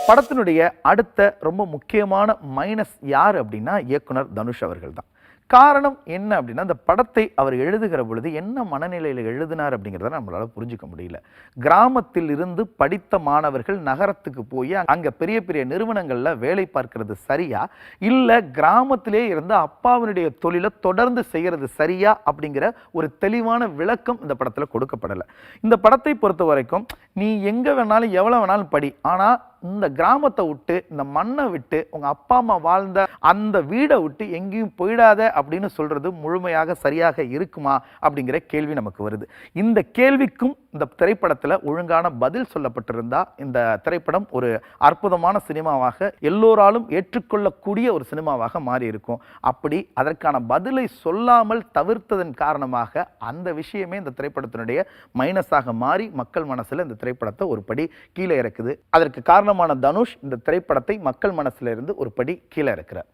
படத்தினுடைய அடுத்த ரொம்ப முக்கியமான மைனஸ் யார் அப்படின்னா இயக்குனர் தனுஷ் அவர்கள் தான். காரணம் என்ன அப்படின்னா, அந்த படத்தை அவர் எழுதுகிற பொழுது என்ன மனநிலையில் எழுதினார் அப்படிங்கிறத நம்மளால புரிஞ்சுக்க முடியல. கிராமத்தில் இருந்து படித்த மாணவர்கள் நகரத்துக்கு போய் அங்க பெரிய பெரிய நிறுவனங்கள்ல வேலை பார்க்கிறது சரியா, இல்ல கிராமத்திலே இருந்து அப்பாவினுடைய தொழிலை தொடர்ந்து செய்யறது சரியா அப்படிங்கிற ஒரு தெளிவான விளக்கம் இந்த படத்துல கொடுக்கப்படலை. இந்த படத்தை பொறுத்த வரைக்கும் நீ எங்க வேணாலும் எவ்வளவு வேணாலும் படி, ஆனா இந்த கிராமத்தை விட்டு, இந்த மண்ணை விட்டு, உங்க அப்பா அம்மா வாழ்ந்த அந்த வீடை விட்டு எங்கேயும் போயிடாத அப்படின்னு சொல்றது முழுமையாக சரியாக இருக்குமா அப்படிங்கிற கேள்வி நமக்கு வருது. இந்த கேள்விக்கும் இந்த திரைப்படத்துல ஒழுங்கான பதில் சொல்லப்பட்டிருந்தா இந்த திரைப்படம் ஒரு அற்புதமான சினிமாவாக, எல்லோராலும் ஏற்றுக்கொள்ளக்கூடிய ஒரு சினிமாவாக மாறி இருக்கும். அப்படி அதற்கான பதிலை சொல்லாமல் தவிர்த்ததன் காரணமாக அந்த விஷயமே இந்த திரைப்படத்தினுடைய மைனஸாக மாறி மக்கள் மனசுல இந்த திரைப்படத்தை ஒரு படி கீழே இறக்குது. அதற்கு காரணமான தனுஷ் இந்த திரைப்படத்தை மக்கள் மனசுல இருந்து ஒரு படி கீழே இறக்குறார்.